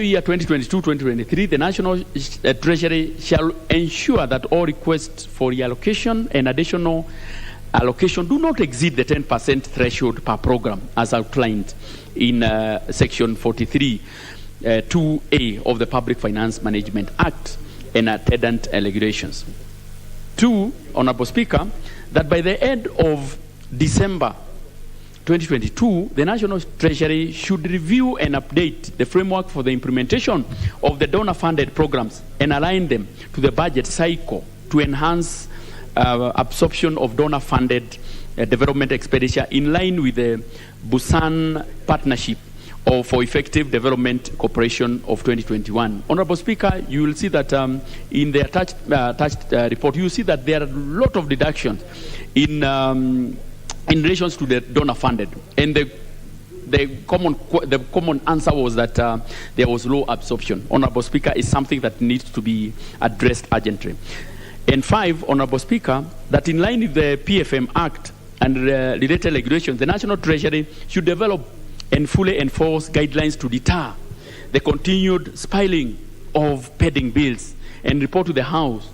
year 2022-2023, the National Treasury shall ensure that all requests for reallocation and additional allocation do not exceed the 10% threshold per program as outlined in Section 43, 2A of the Public Finance Management Act and attendant regulations. 2, Honorable Speaker, that by the end of December 2022, the National Treasury should review and update the framework for the implementation of the donor-funded programs and align them to the budget cycle to enhance absorption of donor-funded development expenditure in line with the Busan Partnership for Effective Development Cooperation of 2021. Honorable Speaker, you will see that in the attached report, you will see that there are a lot of deductions in relation to the donor funded, and the common answer was that there was low absorption. Honorable Speaker, is something that needs to be addressed urgently. And 5, Honorable Speaker, that in line with the PFM Act and related regulations, the National Treasury should develop and fully enforce guidelines to deter the continued spilling of pending bills and report to the House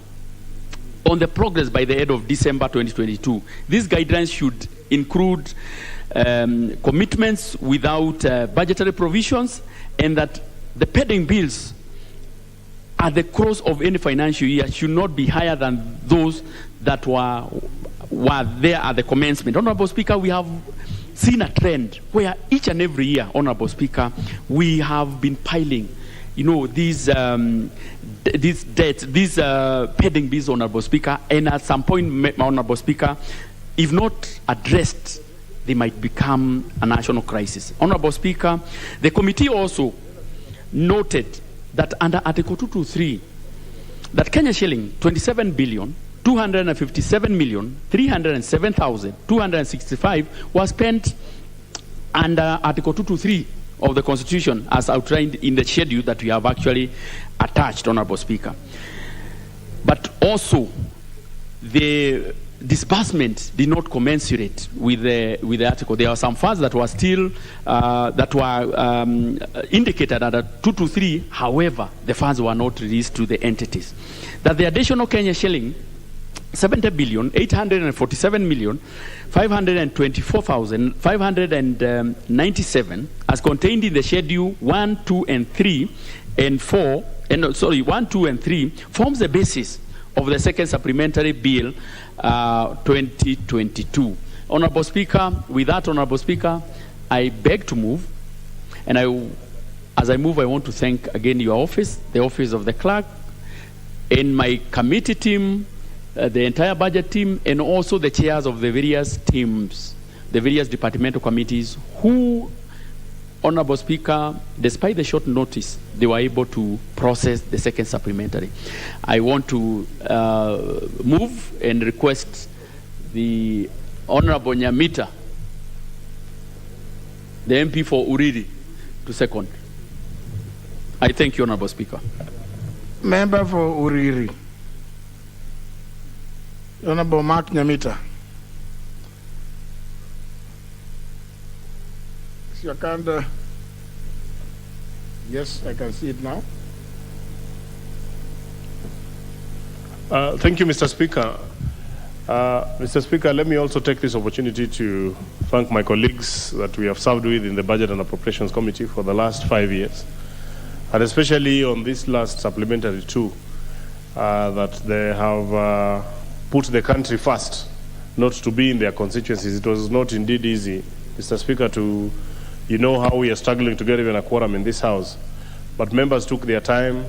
on the progress by the end of December 2022. These guidelines should include commitments without budgetary provisions, and that the pending bills at the close of any financial year should not be higher than those that were there at the commencement. Honorable Speaker, we have seen a trend where each and every year, Honorable Speaker, we have been piling, these debts, these pending bills, Honorable Speaker, and at some point, Honorable Speaker, if not addressed, they might become a national crisis. Honorable Speaker, the committee also noted that under Article 223, that Kenya shilling 27,257,307,265 was spent under Article 223 of the Constitution as outlined in the schedule that we have actually attached, Honorable Speaker. But also, the disbursement did not commensurate with the article. There are some funds that were still indicated under 223. However, the funds were not released to the entities. That the additional Kenya shilling 70,847,524,597 as contained in the schedule 1, 2, and 3 and 4 and 1, 2, and 3 forms the basis of the second supplementary bill 2022. Honorable Speaker, with that, Honorable Speaker, I beg to move, and as I move, I want to thank again your office, the office of the clerk, and my committee team, the entire budget team, and also the chairs of the various teams, the various departmental committees who, Honorable Speaker, despite the short notice, they were able to process the second supplementary. I want to move and request the Honorable Nyamita, the MP for Uriri, to second. I thank you, Honorable Speaker. Member for Uriri, Honorable Mark Nyamita. Yes, I can see it now. Thank you, Mr. Speaker. Mr. Speaker, let me also take this opportunity to thank my colleagues that we have served with in the Budget and Appropriations Committee for the last 5 years, and especially on this last supplementary too, that they have put the country first, not to be in their constituencies. It was not indeed easy, Mr. Speaker, to, how we are struggling to get even a quorum in this House. But members took their time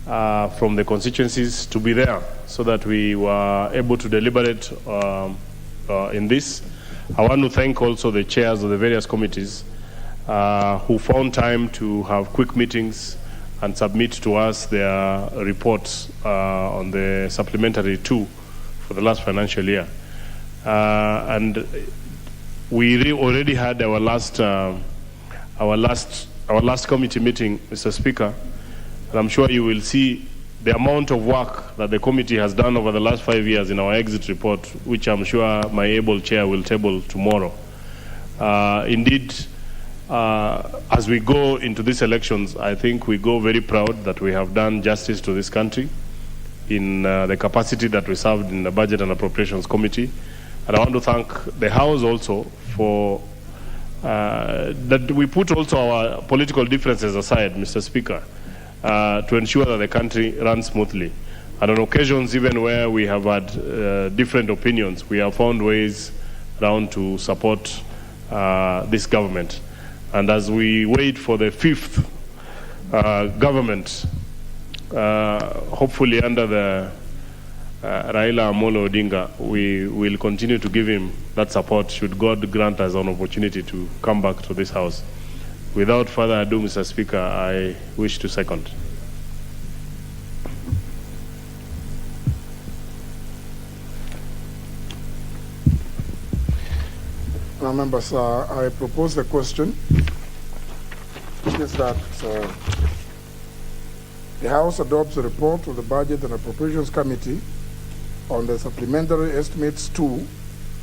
from the constituencies to be there so that we were able to deliberate in this. I want to thank also the chairs of the various committees who found time to have quick meetings and submit to us their reports on the supplementary 2 for the last financial year. And we already had our last committee meeting, Mr. Speaker, and I'm sure you will see the amount of work that the committee has done over the last 5 years in our exit report, which I'm sure my able chair will table tomorrow. Indeed, as we go into these elections, I think we go very proud that we have done justice to this country in the capacity that we served in the Budget and Appropriations Committee. And I want to thank the House also for that we put also our political differences aside, Mr. Speaker, to ensure that the country runs smoothly. And on occasions, even where we have had different opinions, we have found ways around to support this government. And as we wait for the fifth government, hopefully under the Raila Amolo Odinga, we will continue to give him that support should God grant us an opportunity to come back to this House. Without further ado, Mr. Speaker, I wish to second. Now, members, I propose the question, which is that the House adopts a report of the Budget and Appropriations Committee on the Supplementary Estimates 2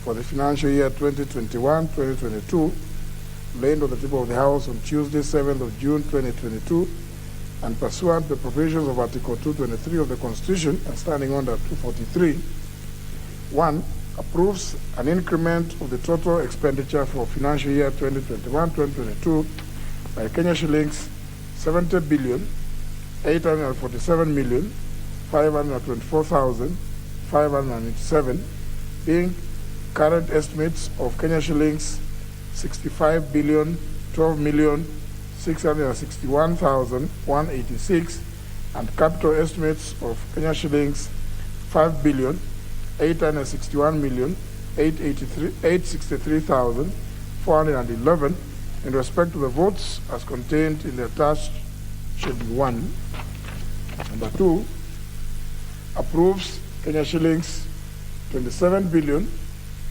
for the financial year 2021-2022, laid on the table of the House on Tuesday, 7th of June 2022, and pursuant to the provisions of Article 223 of the Constitution and standing under 243, 1. Approves an increment of the total expenditure for financial year 2021-2022 by Kenya shillings 70 billion 847 million 524,587, being current estimates of Kenya shillings 65 billion 12 million 661,186 and capital estimates of Kenya shillings 5 billion 861 million 863,411 in respect to the votes as contained in the attached Schedule 1. Number 2, approves Kenya shillings 27 billion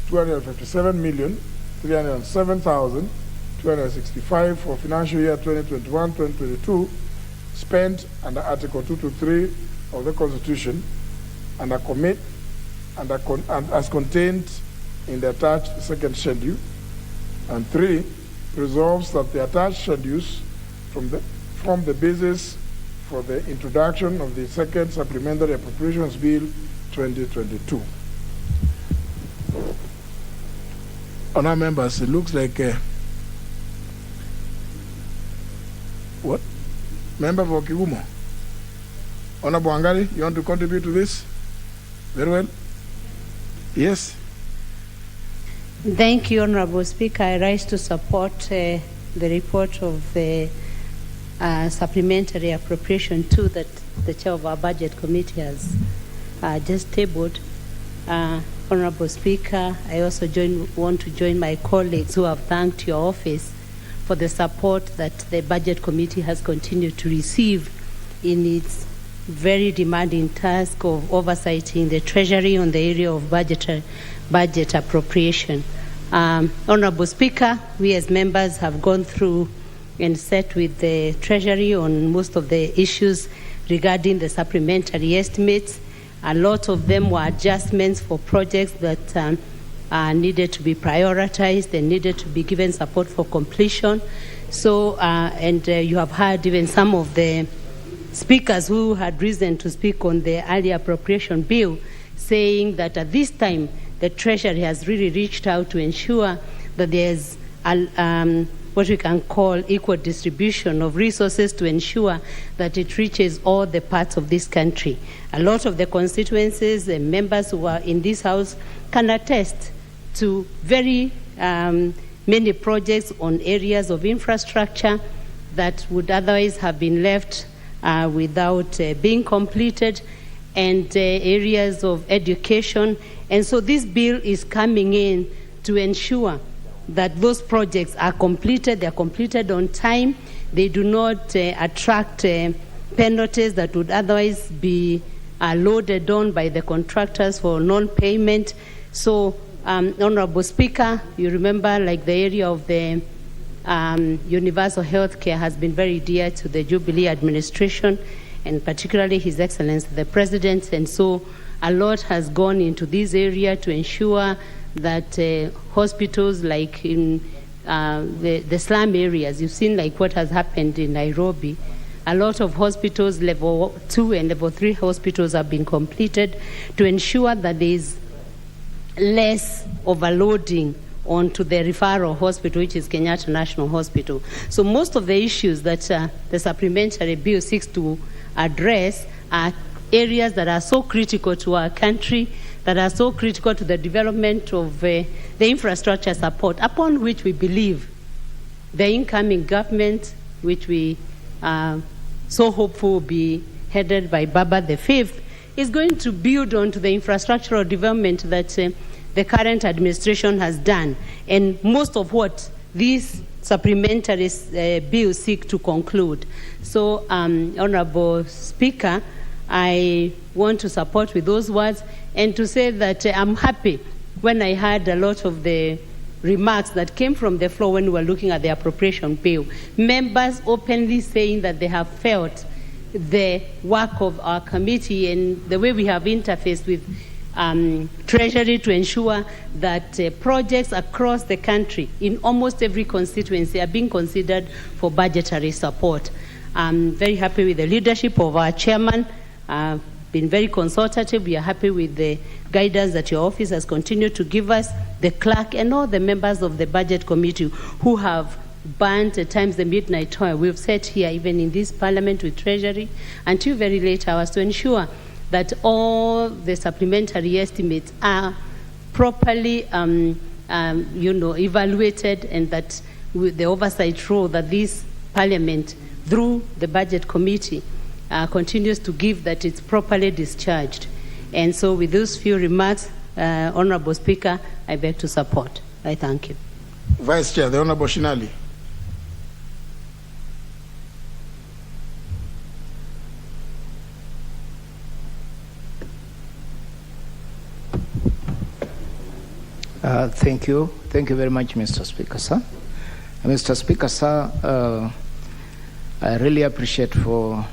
257 million 307,265 for financial year 2021-2022 spent under Article 223 of the Constitution and as contained in the attached second schedule. And 3, resolves that the attached schedules form the basis for the introduction of the second Supplementary Appropriations Bill 2022. Honourable members, it looks like what? Member for Kigumo. Honourable Wangari, you want to contribute to this? Very well. Yes. Thank you, Honourable Speaker. I rise to support the report of the Supplementary Appropriation 2 that the Chair of our Budget Committee has just tabled. Honourable Speaker, I also want to join my colleagues who have thanked your office for the support that the Budget Committee has continued to receive in its very demanding task of oversighting the Treasury on the area of budget appropriation. Honourable Speaker, we as members have gone through and sat with the Treasury on most of the issues regarding the supplementary estimates. A lot of them were adjustments for projects that needed to be prioritized and needed to be given support for completion. So, you have heard even some of the speakers who had risen to speak on the early appropriation bill saying that at this time the Treasury has really reached out to ensure that there's what we can call equal distribution of resources to ensure that it reaches all the parts of this country. A lot of the constituencies and members who are in this House can attest to very many projects on areas of infrastructure that would otherwise have been left without being completed, and areas of education. And so this bill is coming in to ensure that those projects are completed, they're completed on time, they do not attract penalties that would otherwise be loaded on by the contractors for non-payment. So, Honourable Speaker, you remember like the area of the universal health care has been very dear to the Jubilee administration, and particularly His Excellency the President, and so a lot has gone into this area to ensure that hospitals like in the slum areas. You've seen like what has happened in Nairobi. A lot of hospitals, level 2 and level 3 hospitals have been completed to ensure that there is less overloading onto the referral hospital, which is Kenyatta National Hospital. So most of the issues that the supplementary bill seeks to address are areas that are so critical to our country, that are so critical to the development of the infrastructure support, upon which we believe the incoming government, which we are so hopeful will be headed by Baba the Fifth, is going to build onto the infrastructural development that the current administration has done, and most of what these supplementary bills seek to conclude. So, Honorable Speaker, I want to support with those words and to say that I'm happy when I heard a lot of the remarks that came from the floor when we were looking at the appropriation bill. Members openly saying that they have felt the work of our committee and the way we have interfaced with Treasury to ensure that projects across the country in almost every constituency are being considered for budgetary support. I'm very happy with the leadership of our chairman. Been very consultative. We are happy with the guidance that your office has continued to give us, the clerk and all the members of the budget committee who have burnt at times the midnight oil. We've sat here even in this parliament with Treasury until very late hours to ensure that all the supplementary estimates are properly evaluated, and that with the oversight role that this parliament through the budget committee continues to give, that it's properly discharged. And so with those few remarks, Honorable Speaker, I beg to support. I thank you. Vice Chair, the Honorable Shinali. Thank you. Thank you very much, Mr. Speaker, sir. Mr. Speaker, sir, I really appreciate for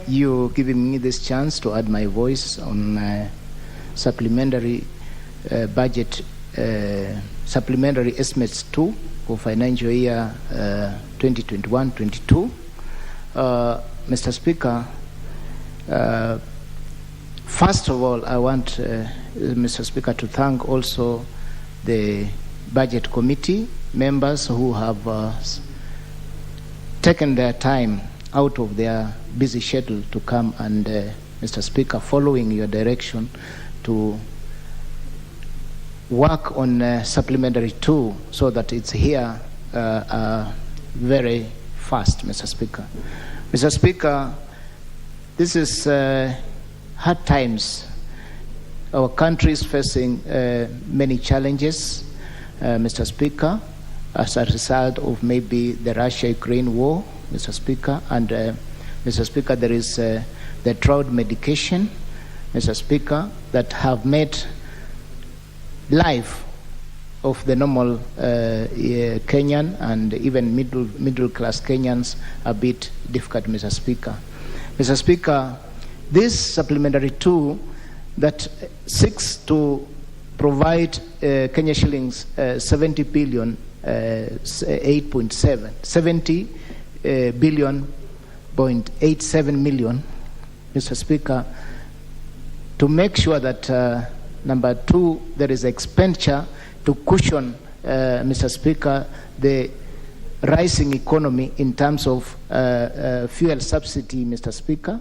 you giving me this chance to add my voice on supplementary budget, supplementary estimates 2 for financial year 2021-22. Mr. Speaker, first of all, I want, Mr. Speaker, to thank also the Budget Committee members who have taken their time out of their busy schedule to come and, Mr. Speaker, following your direction to work on supplementary 2 so that it's here very fast, Mr. Speaker. Mr. Speaker, this is hard times. Our country is facing many challenges, Mr. Speaker, as a result of maybe the Russia-Ukraine war, Mr. Speaker, and Mr. Speaker, there is the drought medication, Mr. Speaker, that have made life of the normal Kenyan and even middle class Kenyans a bit difficult, Mr. Speaker. Mr. Speaker, this supplementary 2 that seeks to provide Kenya shillings 70 billion, 70 billion, 0.87 million, Mr. Speaker, to make sure that number 2, there is expenditure to cushion, Mr. Speaker, the rising economy in terms of fuel subsidy, Mr. Speaker.